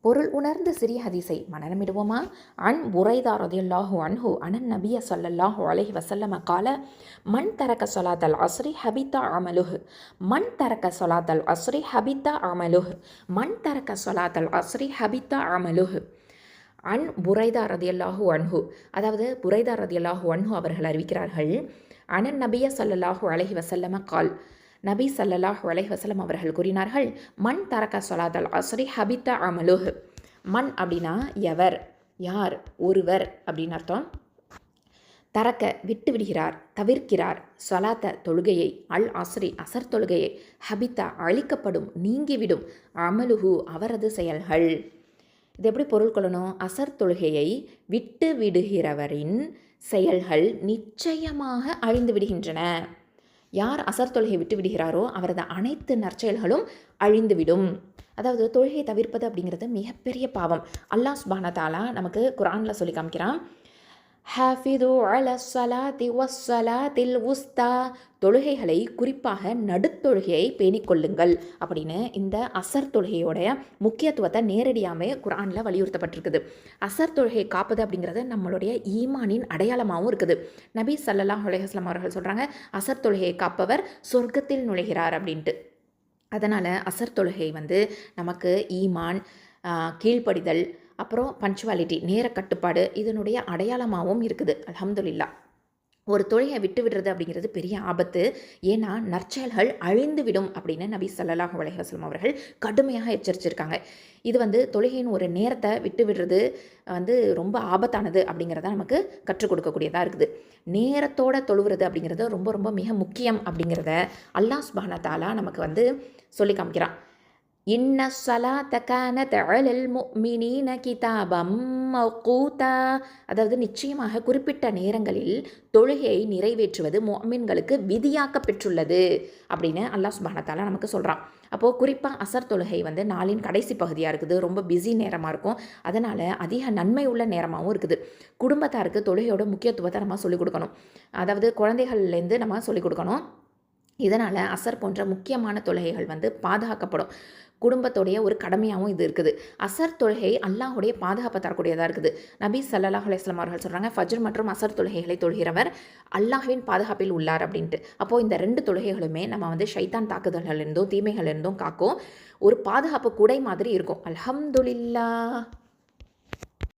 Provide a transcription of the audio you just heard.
பொருள் உணர்ந்த சிறிய ஹதீஸை மனனமிடுவோமா? அன் புரைதா ரதியல்லாஹு அன்ஹு அனன் நபிய ஸல்லல்லாஹு அலைஹி வஸல்லம கால மன் தரக்க ஸலாத்தல் அஸ்ரி ஹபித்த அமலுஹு மன் தரக்க ஸலாத்தல் அஸ்ரி ஹபித்த அமலுஹு மன் தரக்க ஸலாத்தல் அஸ்ரி ஹபித்த அமலுஹு அன் புரைதா ரதியல்லாஹு அன்ஹு. அதாவது புரைதா ரதியல்லாஹு அன்ஹு அவர்கள் அறிவிக்கிறார்கள், அனன் நபிய ஸல்லல்லாஹு அலைஹி வஸல்லம கால், நபி ஸல்லல்லாஹு அலைஹி வஸல்லம் அவர்கள் கூறினார்கள், மன் தரக்க ஸலாத்தல் அஸ்ரி ஹபித்த அமலுஹு. மன் அப்படின்னா எவர், யார், ஒருவர் அப்படின்னு அர்த்தம். தரக்க விட்டு விடுகிறார், தவிர்க்கிறார், சொலாத்த தொழுகையை, அல் அஸ்ரி அசர் தொழுகையை, ஹபித்தா அழிக்கப்படும், நீங்கிவிடும், அமலுஹு அவரது செயல்கள். இது எப்படி பொருள் கொள்ளணும்? அசர் தொழுகையை விட்டு விடுகிறவரின் செயல்கள் நிச்சயமாக அழிந்து விடுகின்றன. யார் அசர் தொழுகை விட்டு விடுகிறாரோ அவரது அனைத்து நற்செயல்களும் அழிந்துவிடும். அதாவது தொழுகையை தவிர்ப்பது அப்படிங்கிறது மிகப்பெரிய பாவம். அல்லாஹ் சுப்ஹானஹு வ தஆலா நமக்கு குர்ஆனில் சொல்லி காமிக்கிறான், ஹாஃபிது அல ஸலாத்தி வஸ்ஸலாத்தில் உஸ்தா, தொழுகைகளை குறிப்பாக நடுத்தொழுகையை பேணிக்கொள்ளுங்கள் அப்படின்னு இந்த அசர் தொழுகையோடைய முக்கியத்துவத்தை நேரடியாகவே குர்ஆனில் வலியுறுத்தப்பட்டிருக்குது. அசர் தொழுகையை காப்பது அப்படிங்கிறது நம்மளுடைய ஈமானின் அடையாளமாகவும் இருக்குது. நபி ஸல்லல்லாஹு அலைஹி வஸல்லம் அவர்கள் சொல்கிறாங்க, அசர் தொழுகையை காப்பவர் சொர்க்கத்தில் நுழைகிறார் அப்படின்ட்டு. அதனால் அசர் தொழுகை நமக்கு ஈமான், கீழ்ப்படிதல், அப்புறம் பஞ்சுவாலிட்டி, நேர கட்டுப்பாடு, இதனுடைய அடையாளமாகவும் இருக்குது. அல்ஹம்துலில்லாஹ். ஒரு தொழுகையை விட்டு விடுறது அப்படிங்கிறது பெரிய ஆபத்து. ஏன்னா நற்செயல்கள் அழிந்துவிடும் அப்படின்னு நபி ஸல்லல்லாஹு அலைஹி வஸல்லம் அவர்கள் கடுமையாக எச்சரிச்சிருக்காங்க. இது தொழுகையின் ஒரு நேரத்தை விட்டு விடுறது ரொம்ப ஆபத்தானது அப்படிங்கிறத நமக்கு கற்றுக் கொடுக்கக்கூடியதாக இருக்குது. நேரத்தோடு தொழுவுறது அப்படிங்கிறது ரொம்ப ரொம்ப மிக முக்கியம் அப்படிங்கிறத அல்லாஹ் சுப்ஹானஹு வ தஆலா நமக்கு சொல்லி காமிக்கிறான். இன்ன ஸலாத்த கானத் அலல் முஃமினீன கிதாபம் மவ்கூதா, அதாவது நிச்சயமாக குறிப்பிட்ட நேரங்களில் தொழுகையை நிறைவேற்றுவது முஃமின்களுக்கு விதியாக்க பெற்றுள்ளது அப்படின்னு அல்லாஹ் சுப்ஹானஹு வ தஆலா நமக்கு சொல்கிறான். அப்போது குறிப்பாக அசர் தொழுகை நாளின் கடைசி பகுதியாக இருக்குது, ரொம்ப பிஸி நேரமாக இருக்கும். அதனால் அதிக நன்மை உள்ள நேரமாகவும் இருக்குது. குடும்பத்தாருக்கு தொழுகையோட முக்கியத்துவத்தை நம்ம சொல்லிக் கொடுக்கணும். அதாவது குழந்தைகள்லேருந்து நம்ம சொல்லிக் கொடுக்கணும். இதனால் அசர் போன்ற முக்கியமான தொழுகைகள் பாதுகாக்கப்படும். குடும்பத்துடைய ஒரு கடமையாகவும் இது இருக்குது. அசர் தொழுகை அல்லாஹுடைய பாதுகாப்பை தரக்கூடியதாக இருக்குது. நபி ஸல்லல்லாஹு அலைஹி வஸல்லம் அவர்கள் சொல்கிறாங்க, ஃபஜ்ர் மற்றும் அசர் தொழுகைகளை தொழுகிறவர் அல்லாஹ்வின் பாதுகாப்பில் உள்ளார் அப்படின்ட்டு. அப்போது இந்த 2 தொழுகைகளுமே நம்ம ஷைத்தான் தாக்குதல்கள் இருந்தும் தீமைகள் இருந்தும் காக்கும். ஒரு பாதுகாப்பு குடை மாதிரி இருக்கும். அல்ஹம்துலில்லாஹ்.